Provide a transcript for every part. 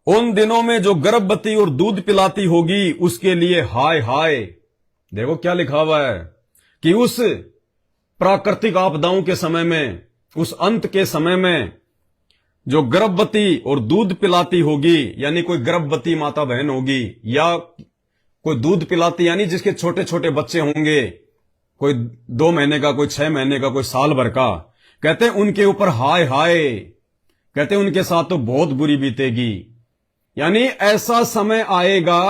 उन दिनों में जो गर्भवती और दूध पिलाती होगी उसके लिए हाय हाय। देखो क्या लिखा हुआ है कि उस प्राकृतिक आपदाओं के समय में, उस अंत के समय में जो गर्भवती और दूध पिलाती होगी, यानी कोई गर्भवती माता बहन होगी या कोई दूध पिलाती यानी जिसके छोटे छोटे बच्चे होंगे, कोई 2 महीने का, कोई 6 महीने का, कोई साल भर का, कहते हैं उनके ऊपर हाय हाय, कहते हैं उनके साथ तो बहुत बुरी बीतेगी। यानी ऐसा समय आएगा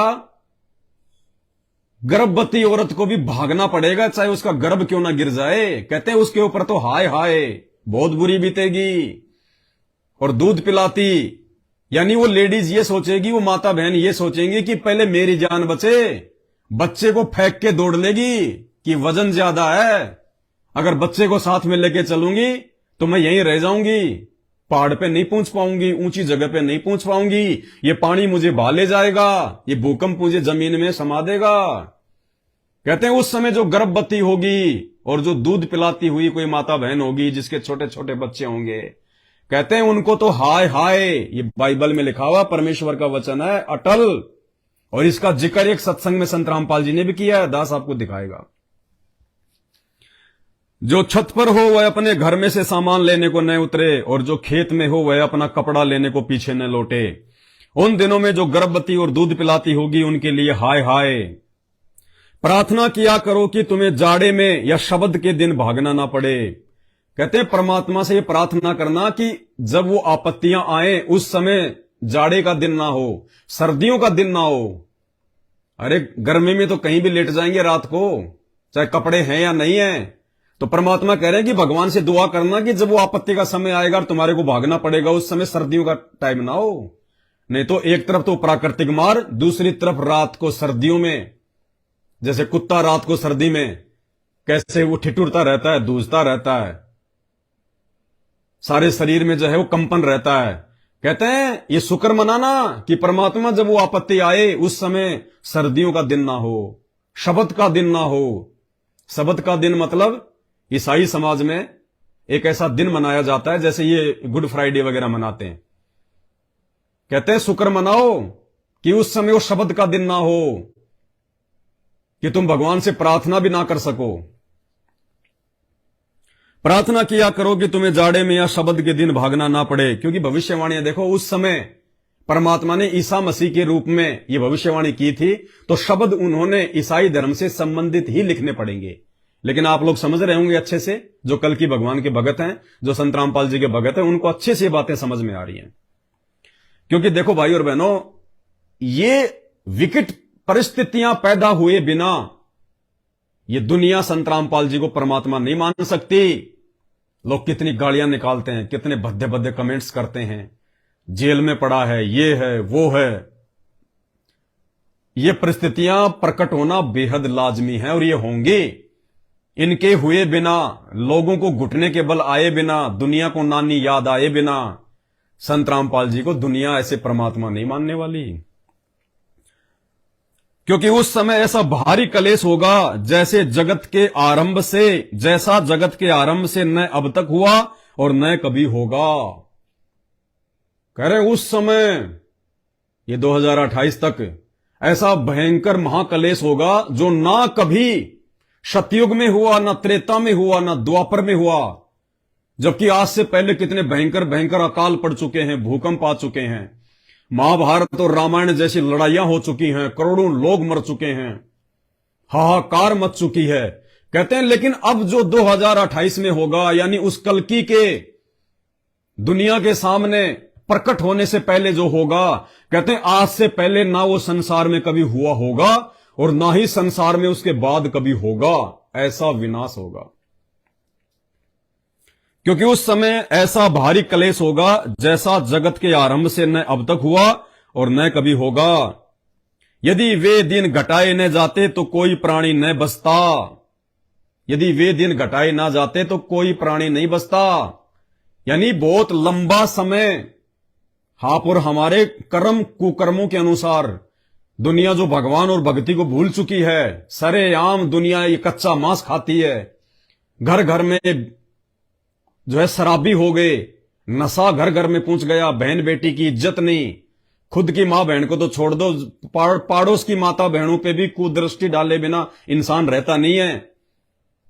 गर्भवती औरत को भी भागना पड़ेगा, चाहे उसका गर्भ क्यों ना गिर जाए। कहते हैं उसके ऊपर तो हाय हाय बहुत बुरी बीतेगी। और दूध पिलाती यानी वो लेडीज ये सोचेगी, वो माता बहन ये सोचेंगी कि पहले मेरी जान बचे, बच्चे को फेंक के दौड़ लेगी कि वजन ज्यादा है, अगर बच्चे को साथ में लेके चलूंगी तो मैं यहीं रह जाऊंगी, पहाड़ पे नहीं पहुंच पाऊंगी, ऊंची जगह पे नहीं पहुंच पाऊंगी, ये पानी मुझे बहा ले जाएगा, ये भूकंप मुझे जमीन में समा देगा। कहते हैं उस समय जो गर्भवती होगी और जो दूध पिलाती हुई कोई माता बहन होगी जिसके छोटे छोटे बच्चे होंगे, कहते हैं उनको तो हाय हाय। ये बाइबल में लिखा हुआ परमेश्वर का वचन है अटल, और इसका जिक्र एक सत्संग में संत रामपाल जी ने भी किया है, दास आपको दिखाएगा। जो छत पर हो वह अपने घर में से सामान लेने को न उतरे, और जो खेत में हो वह अपना कपड़ा लेने को पीछे न लौटे। उन दिनों में जो गर्भवती और दूध पिलाती होगी उनके लिए हाय हाय। प्रार्थना किया करो कि तुम्हें जाड़े में या शब्द के दिन भागना ना पड़े। कहते हैं परमात्मा से ये प्रार्थना करना कि जब वो आपत्तियां आए उस समय जाड़े का दिन ना हो, सर्दियों का दिन ना हो। अरे गर्मी में तो कहीं भी लेट जाएंगे रात को, चाहे कपड़े हैं या नहीं है। तो परमात्मा कह रहे हैं कि भगवान से दुआ करना कि जब वो आपत्ति का समय आएगा और तुम्हारे को भागना पड़ेगा उस समय सर्दियों का टाइम ना हो। नहीं तो एक तरफ तो प्राकृतिक मार, दूसरी तरफ रात को सर्दियों में, जैसे कुत्ता रात को सर्दी में कैसे वो ठिठुरता रहता है, दूझता रहता है, सारे शरीर में जो है वो कंपन रहता है। कहते हैं ये शुक्र मनाना कि परमात्मा जब वो आपत्ति आए उस समय सर्दियों का दिन ना हो, शब्द का दिन ना हो। शब्द का दिन मतलब ईसाई समाज में एक ऐसा दिन मनाया जाता है जैसे ये गुड फ्राइडे वगैरह मनाते हैं। कहते हैं शुक्र मनाओ कि उस समय वो शब्द का दिन ना हो कि तुम भगवान से प्रार्थना भी ना कर सको। प्रार्थना किया करो कि तुम्हें जाड़े में या शब्द के दिन भागना ना पड़े, क्योंकि भविष्यवाणी देखो उस समय परमात्मा ने ईसा मसीह के रूप में ये भविष्यवाणी की थी, तो शब्द उन्होंने ईसाई धर्म से संबंधित ही लिखने पड़ेंगे। लेकिन आप लोग समझ रहे होंगे अच्छे से, जो कल की भगवान के भगत हैं, जो संत रामपाल जी के भगत हैं, उनको अच्छे से बातें समझ में आ रही हैं। क्योंकि देखो भाई और बहनों, ये विकट परिस्थितियां पैदा हुए बिना ये दुनिया संत रामपाल जी को परमात्मा नहीं मान सकती। लोग कितनी गालियां निकालते हैं, कितने भद्दे भद्दे कमेंट्स करते हैं, जेल में पड़ा है, ये है वो है। ये परिस्थितियां प्रकट होना बेहद लाजमी है और ये होंगी। इनके हुए बिना, लोगों को घुटने के बल आए बिना, दुनिया को नानी याद आए बिना, संत रामपाल जी को दुनिया ऐसे परमात्मा नहीं मानने वाली। क्योंकि उस समय ऐसा भारी कलेश होगा जैसा जगत के आरंभ से न अब तक हुआ और न कभी होगा। कह रहे उस समय ये 2028 तक ऐसा भयंकर महाकलेश होगा जो ना कभी सतयुग में हुआ, ना त्रेता में हुआ, ना द्वापर में हुआ। जबकि आज से पहले कितने भयंकर भयंकर अकाल पड़ चुके हैं, भूकंप आ चुके हैं, महाभारत और रामायण जैसी लड़ाइयां हो चुकी हैं, करोड़ों लोग मर चुके हैं, हाहाकार मच चुकी है। कहते हैं लेकिन अब जो 2028 में होगा, यानी उस कल्कि के दुनिया के सामने प्रकट होने से पहले जो होगा, कहते हैं आज से पहले ना वो संसार में कभी हुआ होगा और ना ही संसार में उसके बाद कभी होगा। ऐसा विनाश होगा, क्योंकि उस समय ऐसा भारी कलेश होगा जैसा जगत के आरंभ से न अब तक हुआ और न कभी होगा। यदि वे दिन घटाए न जाते तो कोई प्राणी न बचता। यदि वे दिन घटाए ना जाते तो कोई प्राणी नहीं बचता। यानी बहुत लंबा समय आप और हमारे कर्म कुकर्मों के अनुसार दुनिया जो भगवान और भक्ति को भूल चुकी है, सरेआम दुनिया ये कच्चा मांस खाती है, घर घर में जो है शराबी हो गए, नशा घर घर में पहुंच गया, बहन बेटी की इज्जत नहीं, खुद की मां बहन को तो छोड़ दो, पाड़ोस की माता बहनों पे भी कुदृष्टि डाले बिना इंसान रहता नहीं है।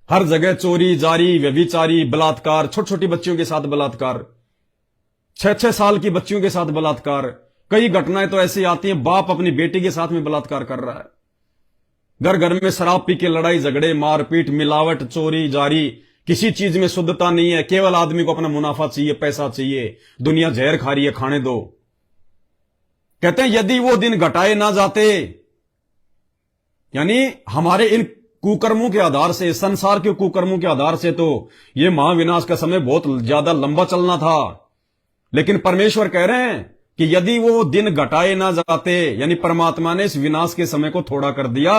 हर जगह चोरी जारी, व्यभिचारी, बलात्कार, छोटी छोटी बच्चियों के साथ बलात्कार, 6-6 साल की बच्चियों के साथ बलात्कार। कई घटनाएं तो ऐसी आती हैं, बाप अपनी बेटी के साथ में बलात्कार कर रहा है। घर घर में शराब पी के लड़ाई झगड़े, मारपीट, मिलावट, चोरी जारी, किसी चीज में शुद्धता नहीं है। केवल आदमी को अपना मुनाफा चाहिए, पैसा चाहिए। दुनिया जहर खा रही है, खाने दो। कहते हैं यदि वो दिन घटाए ना जाते, यानी हमारे इन कुकर्मों के आधार से, संसार के कुकर्मों के आधार से तो ये महाविनाश का समय बहुत ज्यादा लंबा चलना था। लेकिन परमेश्वर कह रहे हैं कि यदि वो दिन घटाए ना जाते, यानी परमात्मा ने इस विनाश के समय को थोड़ा कर दिया,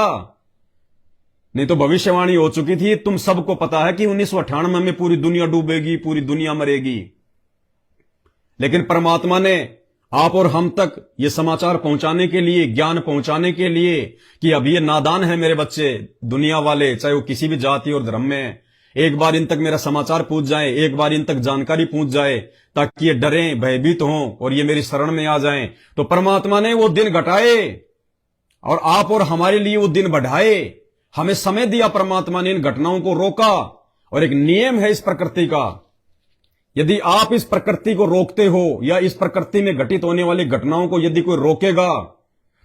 नहीं तो भविष्यवाणी हो चुकी थी। तुम सबको पता है कि 1998 में पूरी दुनिया डूबेगी, पूरी दुनिया मरेगी। लेकिन परमात्मा ने आप और हम तक ये समाचार पहुंचाने के लिए, ज्ञान पहुंचाने के लिए कि अब ये नादान है मेरे बच्चे, दुनिया वाले, चाहे वो किसी भी जाति और धर्म में, एक बार इन तक मेरा समाचार पहुंच जाए, एक बार इन तक जानकारी पहुंच जाए, ताकि ये डरें, भयभीत हों और ये मेरी शरण में आ जाएं। तो परमात्मा ने वो दिन घटाए और आप और हमारे लिए वो दिन बढ़ाए। हमें समय दिया, परमात्मा ने इन घटनाओं को रोका। और एक नियम है इस प्रकृति का, यदि आप इस प्रकृति को रोकते हो या इस प्रकृति में घटित होने वाली घटनाओं को यदि कोई रोकेगा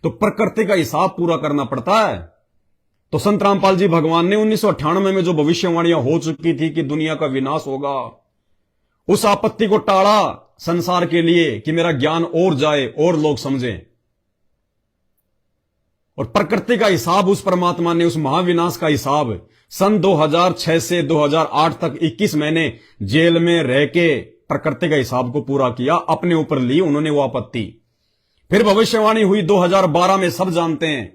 तो प्रकृति का हिसाब पूरा करना पड़ता है। तो संत रामपाल जी भगवान ने 1998 में जो भविष्यवाणियां हो चुकी थी कि दुनिया का विनाश होगा, उस आपत्ति को टाड़ा संसार के लिए कि मेरा ज्ञान और जाए और लोग समझें। और प्रकृति का हिसाब उस परमात्मा ने, उस महाविनाश का हिसाब सन 2006 से 2008 तक 21 महीने जेल में रह के प्रकृति का हिसाब को पूरा किया, अपने ऊपर ली उन्होंने वो आपत्ति। फिर भविष्यवाणी हुई 2012 में, सब जानते हैं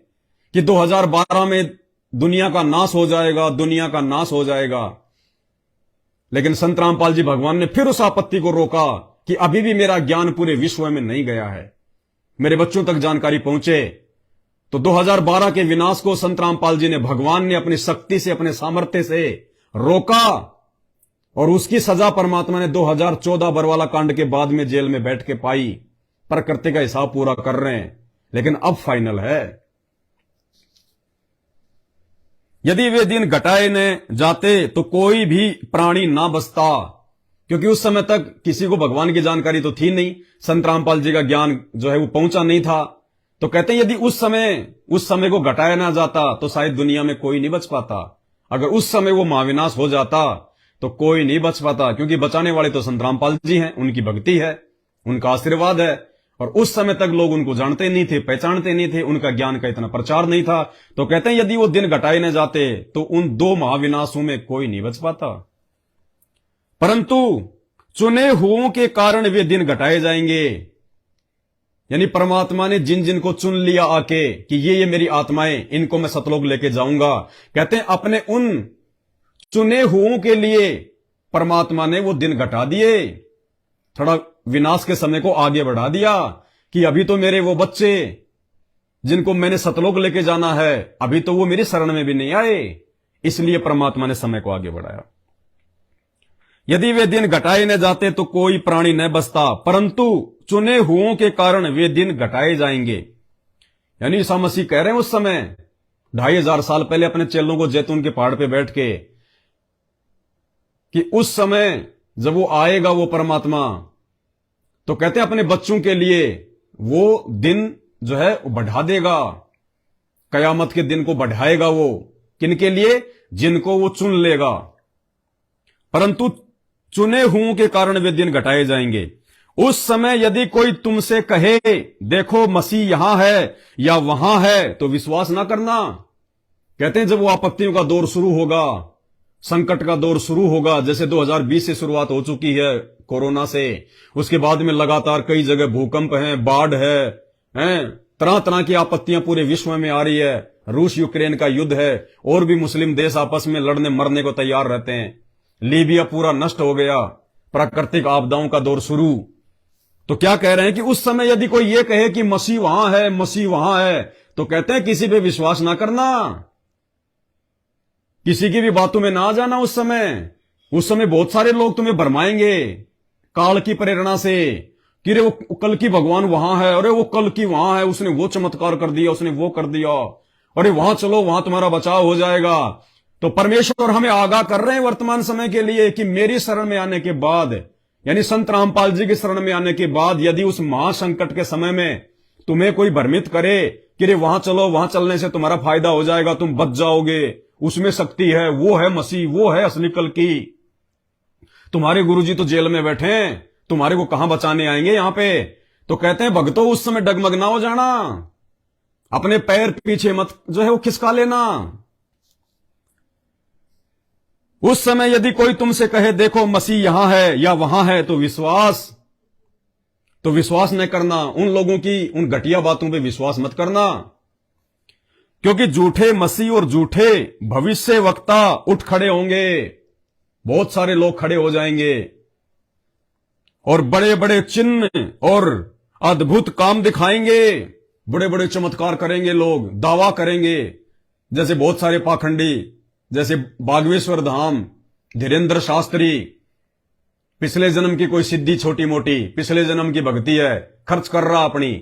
कि 2012 में दुनिया का नाश हो जाएगा, दुनिया का नाश हो जाएगा। लेकिन संत रामपाल जी भगवान ने फिर उस आपत्ति को रोका कि अभी भी मेरा ज्ञान पूरे विश्व में नहीं गया है, मेरे बच्चों तक जानकारी पहुंचे। तो 2012 के विनाश को संत रामपाल जी ने, भगवान ने अपनी शक्ति से, अपने सामर्थ्य से रोका। और उसकी सजा परमात्मा ने 2014 बरवाला कांड के बाद में जेल में बैठ के पाई। प्रकृति का हिसाब पूरा कर रहे हैं, लेकिन अब फाइनल है। यदि वे दिन घटाए न जाते तो कोई भी प्राणी ना बचता, क्योंकि उस समय तक किसी को भगवान की जानकारी तो थी नहीं, संत रामपाल जी का ज्ञान जो है वो पहुंचा नहीं था। तो कहते हैं यदि उस समय को घटाया ना जाता तो शायद दुनिया में कोई नहीं बच पाता। अगर उस समय वो महाविनाश हो जाता तो कोई नहीं बच पाता, क्योंकि बचाने वाले तो संत रामपाल जी हैं, उनकी भक्ति है, उनका आशीर्वाद है। और उस समय तक लोग उनको जानते नहीं थे, पहचानते नहीं थे, उनका ज्ञान का इतना प्रचार नहीं था। तो कहते हैं यदि वो दिन घटाए न जाते तो उन 2 महाविनाशों में कोई नहीं बच पाता। परंतु चुने हुओं के कारण वे दिन घटाए जाएंगे, यानी परमात्मा ने जिन जिन को चुन लिया आके कि ये मेरी आत्माएं, इनको मैं सतलोक लेके जाऊंगा। कहते हैं अपने उन चुने हुओं के लिए परमात्मा ने वो दिन घटा दिए, थोड़ा विनाश के समय को आगे बढ़ा दिया कि अभी तो मेरे वो बच्चे जिनको मैंने सतलोक लेके जाना है, अभी तो वो मेरी शरण में भी नहीं आए, इसलिए परमात्मा ने समय को आगे बढ़ाया। यदि वे दिन घटाए न जाते तो कोई प्राणी न बचता, परंतु चुने हुओं के कारण वे दिन घटाए जाएंगे। यानी ईसा मसीह कह रहे हैं उस समय 2500 साल पहले अपने चेलों को जैतून के पहाड़ पे बैठ के कि उस समय जब वो आएगा वो परमात्मा, तो कहते हैं अपने बच्चों के लिए वो दिन जो है वो बढ़ा देगा, कयामत के दिन को बढ़ाएगा। वो किनके लिए? जिनको वो चुन लेगा। परंतु चुने हुओं के कारण वे दिन घटाए जाएंगे। उस समय यदि कोई तुमसे कहे देखो मसीह यहां है या वहां है, तो विश्वास ना करना। कहते हैं जब वो आपत्तियों का दौर शुरू होगा, संकट का दौर शुरू होगा, जैसे 2020 से शुरुआत हो चुकी है कोरोना से, उसके बाद में लगातार कई जगह भूकंप हैं, बाढ़ है, तरह तरह की आपत्तियां पूरे विश्व में आ रही है, रूस यूक्रेन का युद्ध है, और भी मुस्लिम देश आपस में लड़ने मरने को तैयार रहते हैं, लीबिया पूरा नष्ट हो गया, प्राकृतिक आपदाओं का दौर शुरू। तो क्या कह रहे हैं कि उस समय यदि कोई ये कहे कि मसीह वहां है, मसीह वहां है, तो कहते हैं किसी पे विश्वास ना करना, किसी की भी बातों में ना आ जाना। उस समय बहुत सारे लोग तुम्हें भरमाएंगे काल की प्रेरणा से कि रे वो कल की भगवान वहां है, अरे वो कल की वहां है, उसने वो चमत्कार कर दिया, उसने वो कर दिया, अरे वहां चलो, वहां तुम्हारा बचाव हो जाएगा। तो परमेश्वर हमें आगाह कर रहे हैं वर्तमान समय के लिए कि मेरी शरण में आने के बाद, यानी संत रामपाल जी की शरण में आने के बाद, यदि उस महासंकट के समय में तुम्हें कोई भ्रमित करे कि रे वहां चलो, वहां चलने से तुम्हारा फायदा हो जाएगा, तुम बच जाओगे, उसमें शक्ति है, वो है मसीह, वो है असली कल की, तुम्हारे गुरुजी तो जेल में बैठे हैं, तुम्हारे को कहां बचाने आएंगे यहां पे। तो कहते हैं भक्तों, उस समय डगमग ना हो जाना, अपने पैर पीछे मत जो है वो खिसका लेना। उस समय यदि कोई तुमसे कहे देखो मसीह यहां है या वहां है, तो विश्वास न करना, उन लोगों की उन घटिया बातों पे विश्वास मत करना, क्योंकि झूठे मसीह और झूठे भविष्य वक्ता उठ खड़े होंगे, बहुत सारे लोग खड़े हो जाएंगे और बड़े बड़े चिन्ह और अद्भुत काम दिखाएंगे, बड़े बड़े चमत्कार करेंगे, लोग दावा करेंगे, जैसे बहुत सारे पाखंडी, जैसे बागवेश्वर धाम, धीरेन्द्र शास्त्री, पिछले जन्म की कोई सिद्धि छोटी मोटी, पिछले जन्म की भक्ति है, खर्च कर रहा अपनी,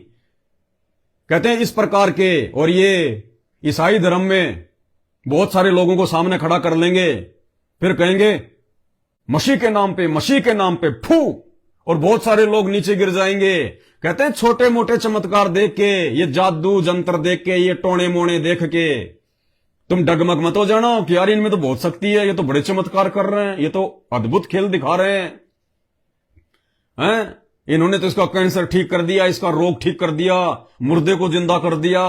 कहते हैं इस प्रकार के। और ये ईसाई धर्म में बहुत सारे लोगों को सामने खड़ा कर लेंगे, फिर कहेंगे मसीह के नाम पे, मसीह के नाम पे फू, और बहुत सारे लोग नीचे गिर जाएंगे। कहते हैं छोटे मोटे चमत्कार देख के, ये जादू जंत्र देख के, ये टोने मोने देख के तुम डगमग मत हो जाना कि यार इनमें तो बहुत शक्ति है, ये तो बड़े चमत्कार कर रहे हैं, ये तो अद्भुत खेल दिखा रहे हैं, इन्होंने तो इसका कैंसर ठीक कर दिया, इसका रोग ठीक कर दिया, मुर्दे को जिंदा कर दिया।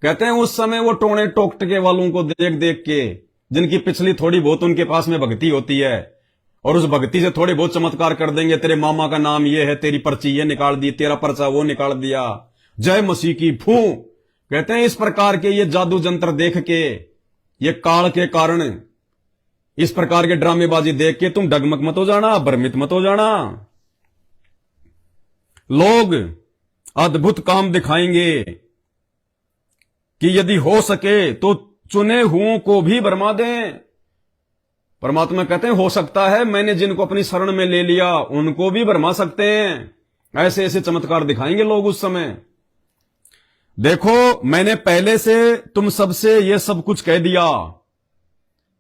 कहते हैं उस समय वो टोने टोकटके वालों को देख देख के, जिनकी पिछली थोड़ी बहुत उनके पास में भक्ति होती है, और उस भक्ति से थोड़े बहुत चमत्कार कर देंगे, तेरे मामा का नाम ये है, तेरी पर्ची ये निकाल दी, तेरा पर्चा वो निकाल दिया, जय मसीह की फू। कहते हैं इस प्रकार के ये जादू जंत्र देख के, ये काल के कारण इस प्रकार के ड्रामेबाजी देख के तुम डगमग मत हो जाना, भ्रमित मत हो जाना। लोग अद्भुत काम दिखाएंगे कि यदि हो सके तो चुने हुओं को भी भरमा दें। परमात्मा कहते हैं हो सकता है मैंने जिनको अपनी शरण में ले लिया उनको भी भरमा सकते हैं। ऐसे ऐसे चमत्कार दिखाएंगे लोग उस समय। देखो मैंने पहले से तुम सबसे ये सब कुछ कह दिया।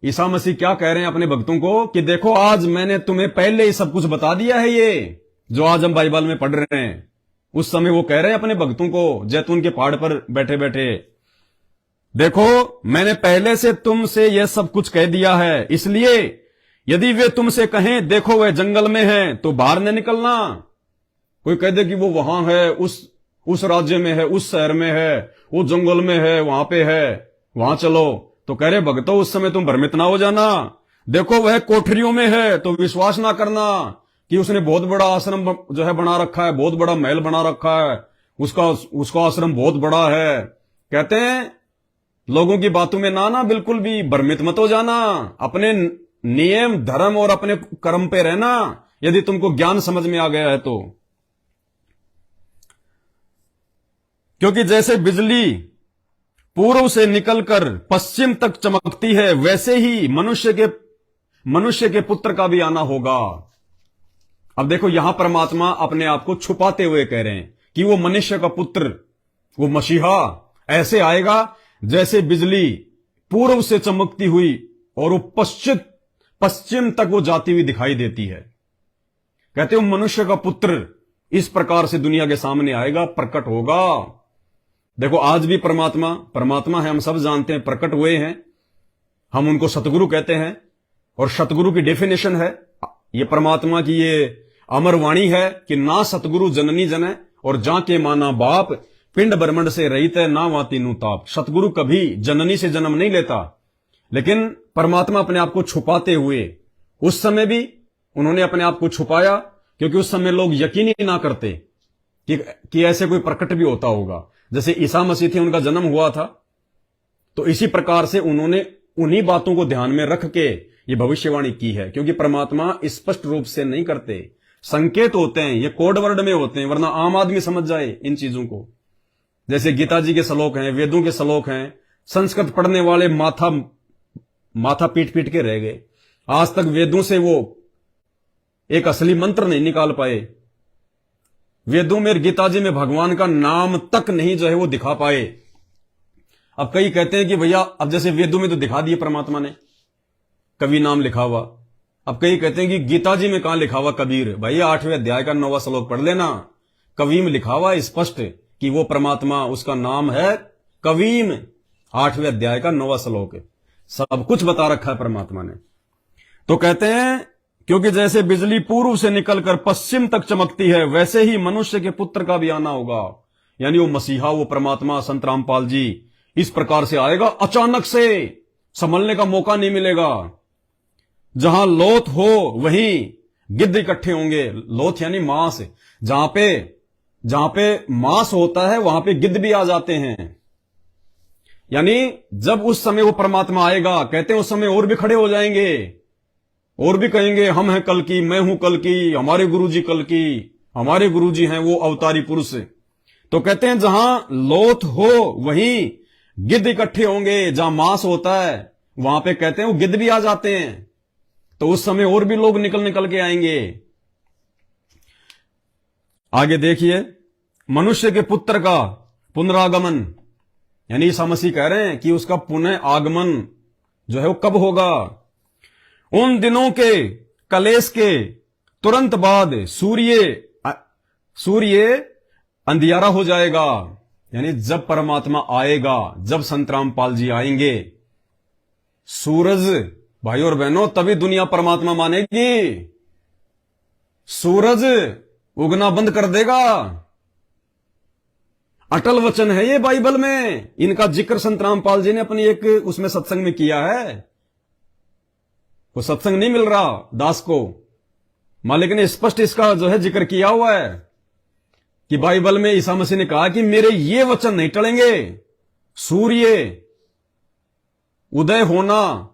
ईसा मसीह क्या कह रहे हैं अपने भक्तों को कि देखो आज मैंने तुम्हें पहले ही सब कुछ बता दिया है। ये जो आज हम बाइबल में पढ़ रहे हैं, उस समय वो कह रहे हैं अपने भक्तों को जैतून के पहाड़ पर बैठे बैठे, देखो मैंने पहले से तुमसे यह सब कुछ कह दिया है, इसलिए यदि वे तुमसे कहें देखो वह जंगल में है तो बाहर न निकलना। कोई कह दे कि वो वहां है, उस राज्य में है, उस शहर में है, वो जंगल में है, वहां पे है, वहां चलो, तो कह रहे भक्तों उस समय तुम भ्रमित ना हो जाना। देखो वह कोठरियों में है तो विश्वास ना करना कि उसने बहुत बड़ा आश्रम जो है बना रखा है, बहुत बड़ा महल बना रखा है, उसका आश्रम बहुत बड़ा है। कहते हैं लोगों की बातों में ना बिल्कुल भी भ्रमित मत हो जाना। अपने नियम धर्म और अपने कर्म पे रहना, यदि तुमको ज्ञान समझ में आ गया है तो। क्योंकि जैसे बिजली पूर्व से निकलकर पश्चिम तक चमकती है, वैसे ही मनुष्य के पुत्र का भी आना होगा। अब देखो यहां परमात्मा अपने आप को छुपाते हुए कह रहे हैं कि वो मनुष्य का पुत्र, वो मसीहा ऐसे आएगा जैसे बिजली पूर्व से चमकती हुई और वो पश्चिम तक वो जाती हुई दिखाई देती है। कहते हो मनुष्य का पुत्र इस प्रकार से दुनिया के सामने आएगा, प्रकट होगा। देखो आज भी परमात्मा है, हम सब जानते हैं, प्रकट हुए हैं, हम उनको सतगुरु कहते हैं। और सतगुरु की डेफिनेशन है, ये परमात्मा की ये अमर वाणी है कि ना सतगुरु जननी जने और जाके माना बाप, पिंड ब्रह्मंड से रहित है ना वाती नु ताप। सतगुरु कभी जननी से जन्म नहीं लेता, लेकिन परमात्मा अपने आप को छुपाते हुए, उस समय भी उन्होंने अपने आप को छुपाया क्योंकि उस समय लोग यकीन ही ना करते कि ऐसे कोई प्रकट भी होता होगा। जैसे ईसा मसीह थे, उनका जन्म हुआ था, तो इसी प्रकार से उन्होंने उन्हीं बातों को ध्यान में रख के ये भविष्यवाणी की है। क्योंकि परमात्मा स्पष्ट रूप से नहीं करते, संकेत होते हैं, ये कोड वर्ड में होते हैं, वरना आम आदमी समझ जाए इन चीजों को। जैसे गीता जी के श्लोक हैं, वेदों के श्लोक हैं, संस्कृत पढ़ने वाले माथा पीट पीट के रह गए। आज तक वेदों से वो एक असली मंत्र नहीं निकाल पाए। वेदों में, गीता जी में भगवान का नाम तक नहीं जो है वो दिखा पाए। अब कई कहते हैं कि भैया अब जैसे वेदों में तो दिखा दिए परमात्मा ने, कवि नाम लिखा हुआ। अब कई कहते हैं कि गीता जी में कहां लिखा हुआ कबीर? भैया 8वें अध्याय का 9वां श्लोक पढ़ लेना, कवीम लिखा हुआ है स्पष्ट कि वो परमात्मा, उसका नाम है कवीम। 8वें अध्याय का 9वां श्लोक, सब कुछ बता रखा है परमात्मा ने। तो कहते हैं क्योंकि जैसे बिजली पूर्व से निकलकर पश्चिम तक चमकती है, वैसे ही मनुष्य के पुत्र का भी आना होगा। यानी वो मसीहा, वो परमात्मा संत रामपाल जी इस प्रकार से आएगा, अचानक से संभलने का मौका नहीं मिलेगा। जहां लोथ हो वहीं गिद्ध इकट्ठे होंगे। लोथ यानी मांस, जहां पे मांस होता है वहां पे गिद्ध भी आ जाते हैं। यानी जब उस समय वो परमात्मा आएगा, कहते हैं उस समय और भी खड़े हो जाएंगे और भी कहेंगे हम हैं कल की, मैं हूं कल की, हमारे गुरुजी कल की, हमारे गुरुजी हैं वो अवतारी पुरुष। तो कहते हैं जहां लोथ हो वहीं गिद्ध इकट्ठे होंगे। जहां मांस होता है वहां पे कहते हैं वो गिद्ध भी आ जाते हैं। तो उस समय और भी लोग निकल के आएंगे। आगे देखिए, मनुष्य के पुत्र का पुनरागमन, यानी ईसा मसीह कह रहे हैं कि उसका पुनः आगमन जो है वो कब होगा? उन दिनों के कलेश के तुरंत बाद सूर्य अंधियारा हो जाएगा। यानी जब परमात्मा आएगा, जब संत रामपाल जी आएंगे, सूरज, भाई और बहनों, तभी दुनिया परमात्मा मानेगी। सूरज उगना बंद कर देगा। अटल वचन है ये बाइबल में। इनका जिक्र संत रामपाल जी ने अपनी एक उसमें सत्संग में किया है। वो सत्संग नहीं मिल रहा दास को, मालिक ने स्पष्ट इसका जो है जिक्र किया हुआ है कि बाइबल में ईसा मसीह ने कहा कि मेरे ये वचन नहीं टलेंगे। सूर्य उदय होना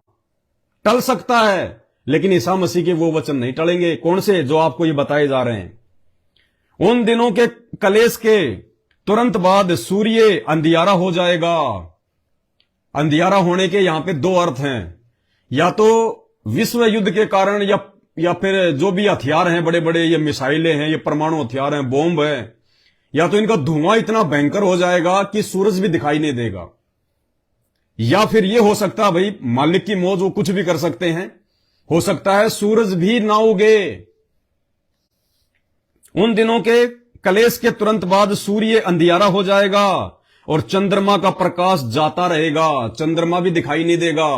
टल सकता है, लेकिन ईसा मसीह के वो वचन नहीं टलेंगे। कौन से? जो आपको ये बताए जा रहे हैं। उन दिनों के कलेश के तुरंत बाद सूर्य अंधियारा हो जाएगा। अंधियारा होने के यहां पे दो अर्थ हैं, या तो विश्व युद्ध के कारण, या फिर जो भी हथियार हैं बड़े बड़े, ये मिसाइलें हैं, ये परमाणु हथियार हैं, बॉम्ब है, या तो इनका धुआं इतना भयंकर हो जाएगा कि सूरज भी दिखाई नहीं देगा। या फिर ये हो सकता है भाई मालिक की मौज, वो कुछ भी कर सकते हैं, हो सकता है सूरज भी ना उगे। उन दिनों के कलेश के तुरंत बाद सूर्य अंधियारा हो जाएगा और चंद्रमा का प्रकाश जाता रहेगा। चंद्रमा भी दिखाई नहीं देगा,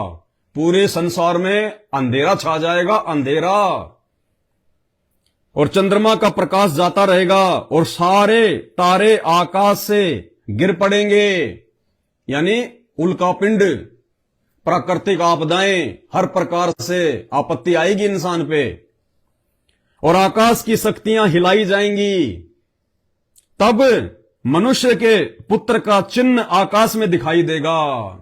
पूरे संसार में अंधेरा छा जाएगा, अंधेरा। और चंद्रमा का प्रकाश जाता रहेगा और सारे तारे आकाश से गिर पड़ेंगे। यानी उल्कापिंड, प्राकृतिक आपदाएं, हर प्रकार से आपत्ति आएगी इंसान पे, और आकाश की शक्तियां हिलाई जाएंगी। तब मनुष्य के पुत्र का चिन्ह आकाश में दिखाई देगा।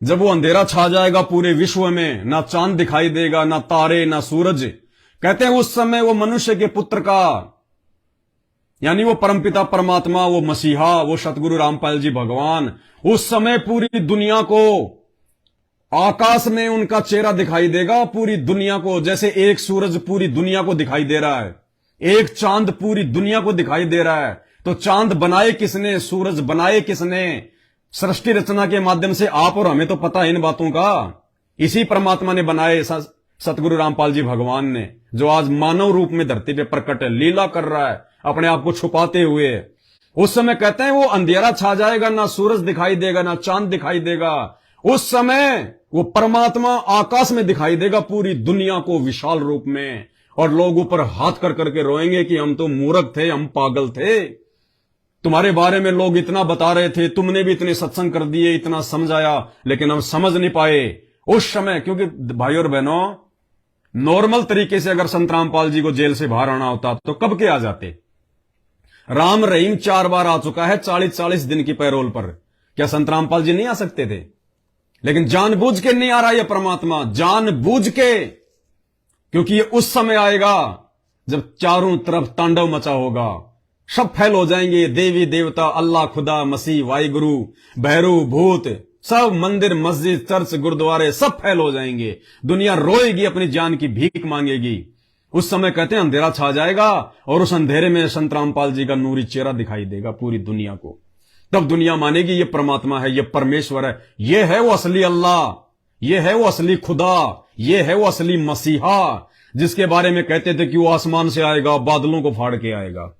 जब वो अंधेरा छा जाएगा पूरे विश्व में, ना चांद दिखाई देगा, ना तारे, ना सूरज, कहते हैं उस समय वो मनुष्य के पुत्र का, यानी वो परमपिता परमात्मा, वो मसीहा, वो सतगुरु रामपाल जी भगवान, उस समय पूरी दुनिया को आकाश में उनका चेहरा दिखाई देगा। पूरी दुनिया को, जैसे एक सूरज पूरी दुनिया को दिखाई दे रहा है, एक चांद पूरी दुनिया को दिखाई दे रहा है। तो चांद बनाए किसने? सूरज बनाए किसने? सृष्टि रचना के माध्यम से आप और हमें तो पता है इन बातों का। इसी परमात्मा ने बनाए, सतगुरु रामपाल जी भगवान ने, जो आज मानव रूप में धरती पे प्रकट है, लीला कर रहा है अपने आप को छुपाते हुए। उस समय कहते हैं वो अंधेरा छा जाएगा, ना सूरज दिखाई देगा, ना चांद दिखाई देगा। उस समय वो परमात्मा आकाश में दिखाई देगा पूरी दुनिया को विशाल रूप में, और लोग ऊपर हाथ कर करके रोएंगे कि हम तो मूर्ख थे, हम पागल थे, तुम्हारे बारे में लोग इतना बता रहे थे, तुमने भी इतने सत्संग कर दिए, इतना समझाया, लेकिन हम समझ नहीं पाए उस समय। क्योंकि भाई और बहनों, नॉर्मल तरीके से अगर संत रामपाल जी को जेल से बाहर आना होता तो कब के आ जाते? राम रहीम 4 बार आ चुका है 40-40 दिन की पैरोल पर। क्या संत रामपाल जी नहीं आ सकते थे? लेकिन जानबूझ के नहीं आ रहा यह परमात्मा, जानबूझ के, क्योंकि ये उस समय आएगा जब चारों तरफ तांडव मचा होगा, सब फैल हो जाएंगे, देवी देवता, अल्लाह, खुदा, मसीह, वाहिगुरु, भैरू, भूत, सब मंदिर, मस्जिद, चर्च, गुरुद्वारे सब फैल हो जाएंगे। दुनिया रोएगी, अपनी जान की भीख मांगेगी। उस समय कहते हैं अंधेरा छा जाएगा और उस अंधेरे में संत रामपाल जी का नूरी चेहरा दिखाई देगा पूरी दुनिया को। तब दुनिया मानेगी ये परमात्मा है, ये परमेश्वर है, ये है वो असली अल्लाह, ये है वो असली खुदा, ये है वो असली मसीहा, जिसके बारे में कहते थे कि वो आसमान से आएगा, बादलों को फाड़ के आएगा।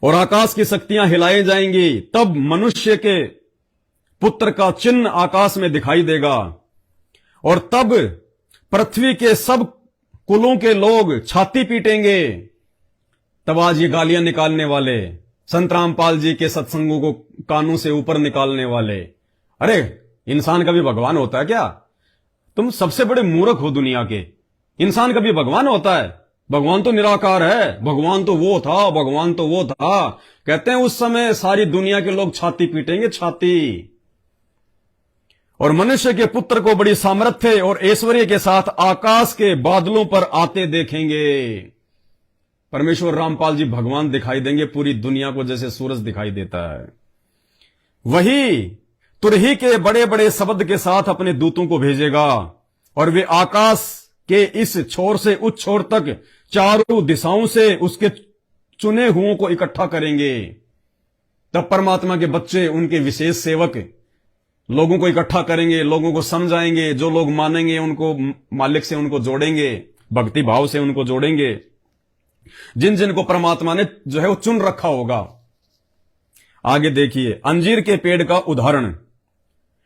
और आकाश की शक्तियां हिलाई जाएंगी। तब मनुष्य के पुत्र का चिन्ह आकाश में दिखाई देगा। और तब पृथ्वी के सब कुलों के लोग छाती पीटेंगे। तब आज ये गालियां निकालने वाले, संत रामपाल जी के सत्संगों को कानों से ऊपर निकालने वाले, अरे इंसान कभी भगवान होता है क्या? तुम सबसे बड़े मूर्ख हो दुनिया के। इंसान कभी भगवान होता है? भगवान तो निराकार है, भगवान तो वो था, भगवान तो वो था। कहते हैं उस समय सारी दुनिया के लोग छाती पीटेंगे, छाती। और मनुष्य के पुत्र को बड़ी सामर्थ्य और ऐश्वर्य के साथ आकाश के बादलों पर आते देखेंगे। परमेश्वर रामपाल जी भगवान दिखाई देंगे पूरी दुनिया को, जैसे सूरज दिखाई देता है। वही तुरही के बड़े बड़े शब्द के साथ अपने दूतों को भेजेगा और वे आकाश के इस छोर से उस छोर तक चारों दिशाओं से उसके चुने हुओं को इकट्ठा करेंगे। तब परमात्मा के बच्चे, उनके विशेष सेवक लोगों को इकट्ठा करेंगे, लोगों को समझाएंगे। जो लोग मानेंगे उनको मालिक से उनको जोड़ेंगे, भक्ति भाव से उनको जोड़ेंगे। जिन जिन को परमात्मा ने जो है वो चुन रखा होगा। आगे देखिए अंजीर के पेड़ का उदाहरण।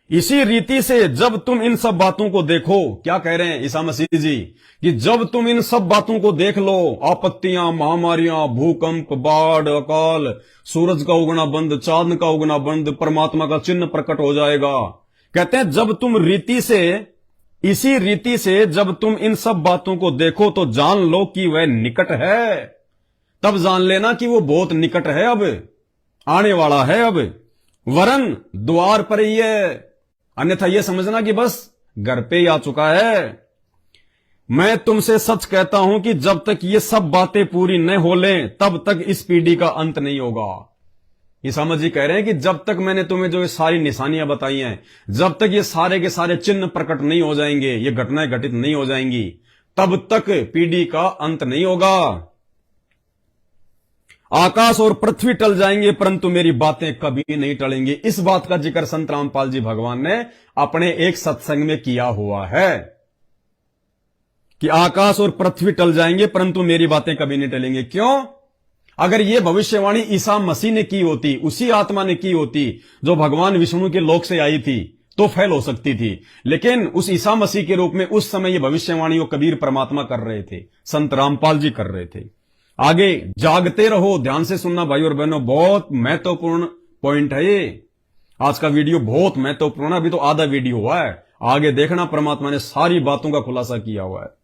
इसी रीति से जब तुम इन सब बातों को देखो, क्या कह रहे हैं ईसा मसीह जी, कि जब तुम इन सब बातों को देख लो, आपत्तियां, महामारियां, भूकंप, बाढ़, अकाल, सूरज का उगना बंद, चांद का उगना बंद, परमात्मा का चिन्ह प्रकट हो जाएगा। कहते हैं जब तुम इसी रीति से जब तुम इन सब बातों को देखो तो जान लो कि वह निकट है। तब जान लेना कि वो बहुत निकट है, अब आने वाला है, अब वरन द्वार पर ही है। अन्यथा यह समझना कि बस घर पे ही आ चुका है। मैं तुमसे सच कहता हूं कि जब तक ये सब बातें पूरी न हो लें तब तक इस पीढ़ी का अंत नहीं होगा। ईसा मसीह कह रहे हैं कि जब तक मैंने तुम्हें जो ये सारी निशानियां बताई हैं, जब तक ये सारे के सारे चिन्ह प्रकट नहीं हो जाएंगे, ये घटनाएं घटित नहीं हो जाएंगी, तब तक पीढ़ी का अंत नहीं होगा। आकाश और पृथ्वी टल जाएंगे परंतु मेरी बातें कभी नहीं टलेंगी। इस बात का जिक्र संत रामपाल जी भगवान ने अपने एक सत्संग में किया हुआ है कि आकाश और पृथ्वी टल जाएंगे परंतु मेरी बातें कभी नहीं टलेंगी। क्यों? अगर यह भविष्यवाणी ईसा मसीह ने की होती, उसी आत्मा ने की होती जो भगवान विष्णु के लोक से आई थी, तो फैल हो सकती थी। लेकिन उस ईसा मसीह के रूप में उस समय यह भविष्यवाणी कबीर परमात्मा कर रहे थे, संत रामपाल जी कर रहे थे। आगे जागते रहो, ध्यान से सुनना भाई और बहनों, बहुत महत्वपूर्ण पॉइंट है ये। आज का वीडियो बहुत महत्वपूर्ण है, अभी तो आधा वीडियो हुआ है, आगे देखना परमात्मा ने सारी बातों का खुलासा किया हुआ है।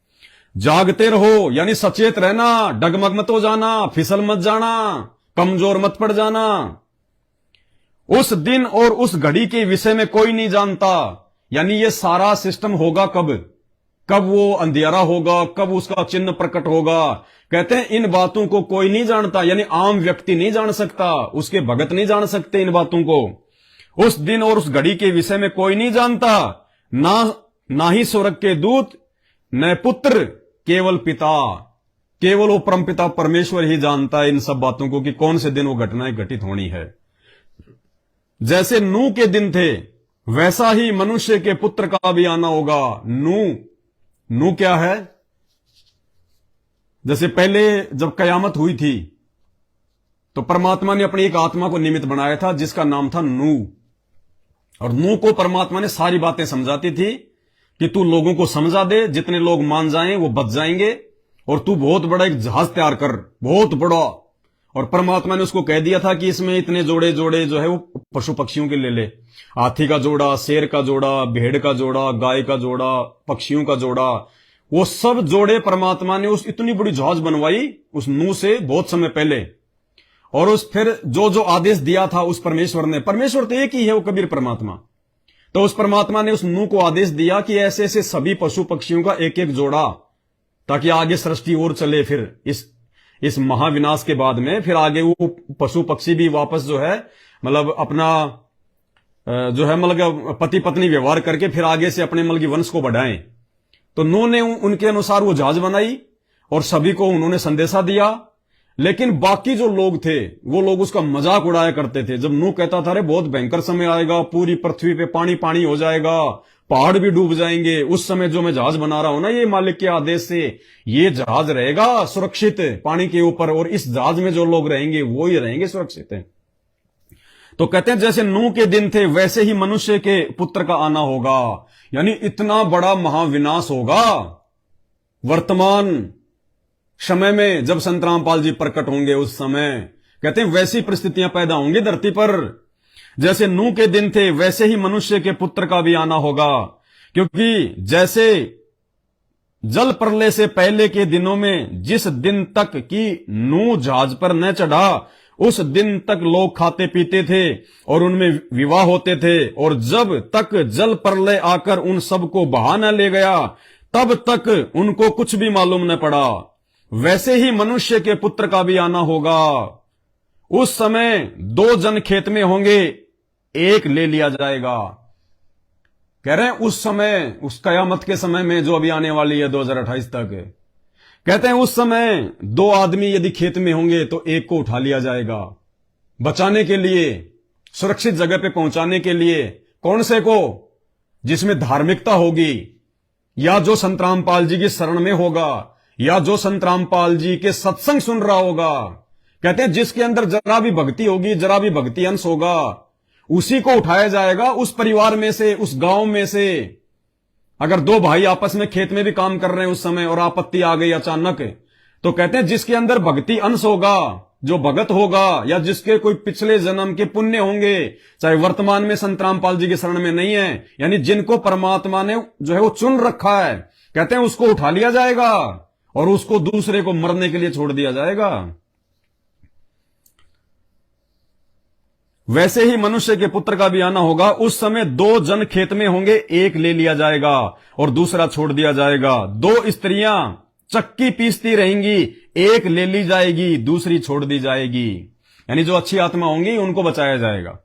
जागते रहो यानी सचेत रहना, डगमग मत हो जाना, फिसल मत जाना, कमजोर मत पड़ जाना। उस दिन और उस घड़ी के विषय में कोई नहीं जानता, यानी ये सारा सिस्टम होगा कब वो अंधियारा होगा, कब उसका चिन्ह प्रकट होगा। कहते हैं इन बातों को कोई नहीं जानता, यानी आम व्यक्ति नहीं जान सकता, उसके भगत नहीं जान सकते इन बातों को। उस दिन और उस घड़ी के विषय में कोई नहीं जानता, ना ही स्वर्ग के दूत, न पुत्र, केवल पिता, केवल वो परमपिता परमेश्वर ही जानता है इन सब बातों को कि कौन से दिन वो घटनाएं घटित होनी है। जैसे नूह के दिन थे वैसा ही मनुष्य के पुत्र का भी आना होगा। नूह क्या है? जैसे पहले जब कयामत हुई थी तो परमात्मा ने अपनी एक आत्मा को निमित्त बनाया था जिसका नाम था नूह। और नूह को परमात्मा ने सारी बातें समझाती थी कि तू लोगों को समझा दे, जितने लोग मान जाएं वो बच जाएंगे, और तू बहुत बड़ा एक जहाज तैयार कर, बहुत बड़ा। और परमात्मा ने उसको कह दिया था कि इसमें इतने जोड़े जो है वो पशु पक्षियों के ले ले, हाथी का जोड़ा, शेर का जोड़ा, भेड़ का जोड़ा, गाय का जोड़ा, पक्षियों का जोड़ा, वो सब जोड़े परमात्मा ने उस इतनी बड़ी जहाज बनवाई उस नूह से बहुत समय पहले। और उस फिर जो आदेश दिया था उस परमेश्वर तो एक ही है, वो कबीर परमात्मा। तो उस परमात्मा ने उस नूह को आदेश दिया कि ऐसे ऐसे सभी पशु पक्षियों का एक एक जोड़ा, ताकि आगे सृष्टि और चले। फिर इस महाविनाश के बाद में फिर आगे वो पशु पक्षी भी वापस जो है मतलब अपना जो है मतलब पति पत्नी व्यवहार करके फिर आगे से अपने मतलब वंश को बढ़ाएं। तो नूह ने उनके अनुसार वो जहाज बनाई और सभी को उन्होंने संदेशा दिया। लेकिन बाकी जो लोग थे वो लोग उसका मजाक उड़ाया करते थे। जब नूह कहता था अरे बहुत भयंकर समय आएगा, पूरी पृथ्वी पे पानी पानी हो जाएगा, पहाड़ भी डूब जाएंगे, उस समय जो मैं जहाज बना रहा हूं ना ये मालिक के आदेश से, ये जहाज रहेगा सुरक्षित पानी के ऊपर और इस जहाज में जो लोग रहेंगे वो ही रहेंगे सुरक्षित। तो कहते हैं जैसे नूह के दिन थे वैसे ही मनुष्य के पुत्र का आना होगा। यानी इतना बड़ा महाविनाश होगा वर्तमान समय में, जब संत रामपाल जी प्रकट होंगे उस समय कहते हैं वैसी परिस्थितियां पैदा होंगी धरती पर। जैसे नूह के दिन थे वैसे ही मनुष्य के पुत्र का भी आना होगा। क्योंकि जैसे जल प्रलय से पहले के दिनों में जिस दिन तक कि नूह जहाज पर न चढ़ा उस दिन तक लोग खाते पीते थे और उनमें विवाह होते थे, और जब तक जल प्रलय आकर उन सबको बहा न ले गया तब तक उनको कुछ भी मालूम न पड़ा। वैसे ही मनुष्य के पुत्र का भी आना होगा। उस समय 2 जन खेत में होंगे, एक ले लिया जाएगा। कह रहे हैं उस समय, उस कयामत के समय में जो अभी आने वाली है 2028 तक, कहते हैं उस समय 2 आदमी यदि खेत में होंगे तो एक को उठा लिया जाएगा बचाने के लिए, सुरक्षित जगह पे पहुंचाने के लिए। कौन से को? जिसमें धार्मिकता होगी, या जो संत रामपाल जी की शरण में होगा, या जो संत रामपाल जी के सत्संग सुन रहा होगा। कहते हैं जिसके अंदर जरा भी भक्ति होगी, जरा भी भक्ति अंश होगा, उसी को उठाया जाएगा। उस परिवार में से, उस गांव में से अगर 2 भाई आपस में खेत में भी काम कर रहे हैं उस समय और आपत्ति आ गई अचानक, तो कहते हैं जिसके अंदर भक्ति अंश होगा, जो भगत होगा, या जिसके कोई पिछले जन्म के पुण्य होंगे, चाहे वर्तमान में संत रामपाल जी की शरण में नहीं है, यानी जिनको परमात्मा ने जो है वो चुन रखा है, कहते हैं उसको उठा लिया जाएगा और उसको दूसरे को मरने के लिए छोड़ दिया जाएगा। वैसे ही मनुष्य के पुत्र का भी आना होगा। उस समय 2 जन खेत में होंगे, एक ले लिया जाएगा और दूसरा छोड़ दिया जाएगा। 2 स्त्रियां चक्की पीसती रहेंगी, एक ले ली जाएगी, दूसरी छोड़ दी जाएगी। यानी जो अच्छी आत्मा होंगी उनको बचाया जाएगा।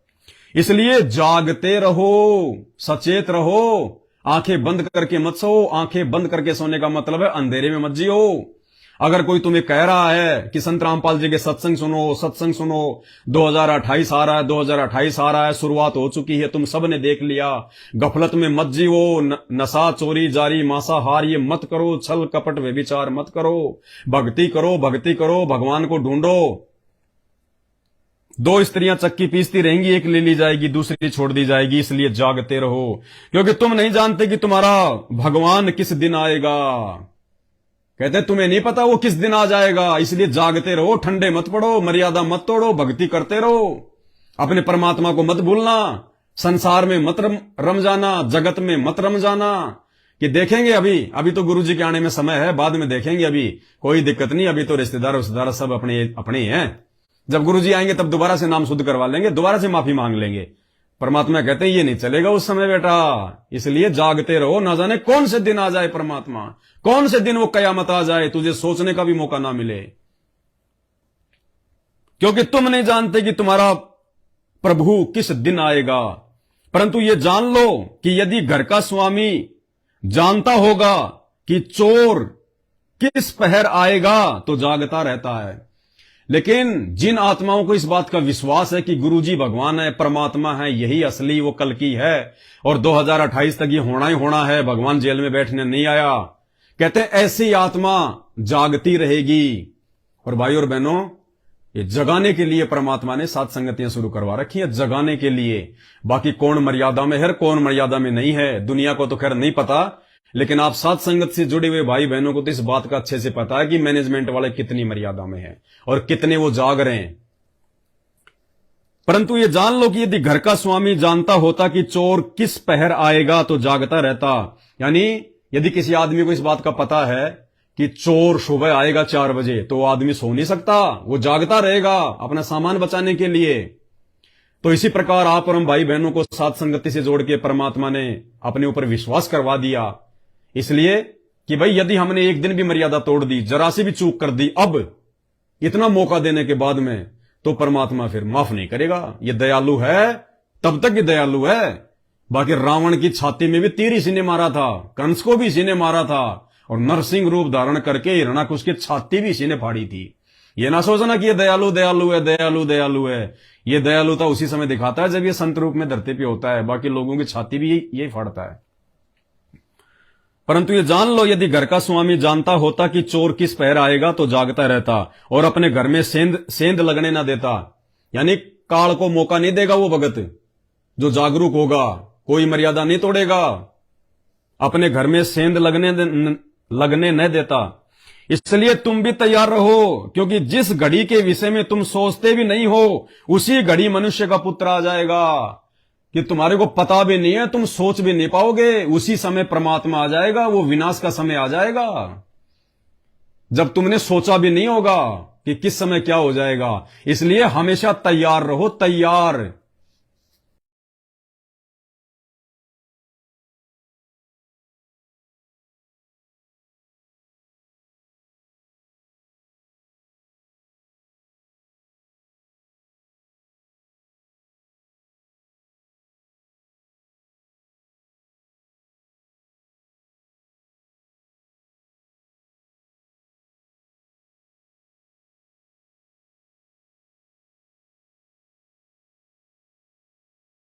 इसलिए जागते रहो, सचेत रहो, आंखें बंद करके मत सो। आंखें बंद करके सोने का मतलब है अंधेरे में मत जियो। अगर कोई तुम्हें कह रहा है कि संत रामपाल जी के सत्संग सुनो, सत्संग सुनो, 2028 आ रहा है, 2028 आ रहा है, शुरुआत हो चुकी है, तुम सब ने देख लिया, गफलत में मत जीवो, नशा चोरी जारी मांसाहार ये मत करो, छल कपट व्यभिचार मत करो, भक्ति करो, भक्ति करो, भगवान को ढूंढो। 2 स्त्रियां चक्की पीसती रहेंगी, एक ले ली जाएगी, दूसरी छोड़ दी जाएगी। इसलिए जागते रहो, क्योंकि तुम नहीं जानते कि तुम्हारा भगवान किस दिन आएगा। कहते तुम्हें नहीं पता वो किस दिन आ जाएगा, इसलिए जागते रहो, ठंडे मत पड़ो, मर्यादा मत तोड़ो, भक्ति करते रहो, अपने परमात्मा को मत भूलना, संसार में मत रम जाना, जगत में मत रम जाना। कि देखेंगे अभी तो गुरुजी के आने में समय है, बाद में देखेंगे, अभी कोई दिक्कत नहीं, अभी तो रिश्तेदार सब अपने हैं। जब गुरुजी आएंगे तब दोबारा से नाम शुद्ध करवा लेंगे, दोबारा से माफी मांग लेंगे। परमात्मा कहते हैं ये नहीं चलेगा उस समय बेटा, इसलिए जागते रहो, ना जाने कौन से दिन आ जाए परमात्मा, कौन से दिन वो कयामत आ जाए, तुझे सोचने का भी मौका ना मिले। क्योंकि तुम नहीं जानते कि तुम्हारा प्रभु किस दिन आएगा। परंतु ये जान लो कि यदि घर का स्वामी जानता होगा कि चोर किस पहर आएगा तो जागता रहता है। लेकिन जिन आत्माओं को इस बात का विश्वास है कि गुरुजी भगवान है, परमात्मा है, यही असली वो कल की है और 2028 तक ये होना ही होना है, भगवान जेल में बैठने नहीं आया, कहते हैं ऐसी आत्मा जागती रहेगी। और भाई और बहनों, ये जगाने के लिए परमात्मा ने 7 संगतियां शुरू करवा रखी है, जगाने के लिए। बाकी कौन मर्यादा में है, कौन मर्यादा में नहीं है, दुनिया को तो खैर नहीं पता, लेकिन आप 7 संगत से जुड़े हुए भाई बहनों को तो इस बात का अच्छे से पता है कि मैनेजमेंट वाले कितनी मर्यादा में हैं और कितने वो जाग रहे हैं। परंतु ये जान लो कि यदि घर का स्वामी जानता होता कि चोर किस पहर आएगा तो जागता रहता। यानी यदि किसी आदमी को इस बात का पता है कि चोर सुबह आएगा 4 बजे, तो वो आदमी सो नहीं सकता, वो जागता रहेगा अपना सामान बचाने के लिए। तो इसी प्रकार आप और हम भाई बहनों को 7 संगति से जोड़ के परमात्मा ने अपने ऊपर विश्वास करवा दिया, इसलिए कि भाई यदि हमने एक दिन भी मर्यादा तोड़ दी, जरा सी भी चूक कर दी, अब इतना मौका देने के बाद में, तो परमात्मा फिर माफ नहीं करेगा। ये दयालु है, तब तक ये दयालु है बाकी रावण की छाती में भी तीर इसी ने मारा था, कंस को भी इसी ने मारा था, और नरसिंह रूप धारण करके हिरणाकुश की छाती भी इसी ने फाड़ी थी। ये ना सोचना कि ये दयालु दयालु है, दयालु दयालु है। ये दयालुता उसी समय दिखाता है जब ये संत रूप में धरती पे होता है, बाकी लोगों की छाती भी यही फाड़ता है। परंतु ये जान लो, यदि घर का स्वामी जानता होता कि चोर किस पहर आएगा तो जागता रहता और अपने घर में सेंध लगने ना देता। यानी काल को मौका नहीं देगा वो भगत जो जागरूक होगा, कोई मर्यादा नहीं तोड़ेगा, अपने घर में सेंध लगने न देता। इसलिए तुम भी तैयार रहो, क्योंकि जिस घड़ी के विषय में तुम सोचते भी नहीं हो उसी घड़ी मनुष्य का पुत्र आ जाएगा, कि तुम्हारे को पता भी नहीं है, तुम सोच भी नहीं पाओगे, उसी समय परमात्मा आ जाएगा, वो विनाश का समय आ जाएगा जब तुमने सोचा भी नहीं होगा कि किस समय क्या हो जाएगा। इसलिए हमेशा तैयार रहो, तैयार।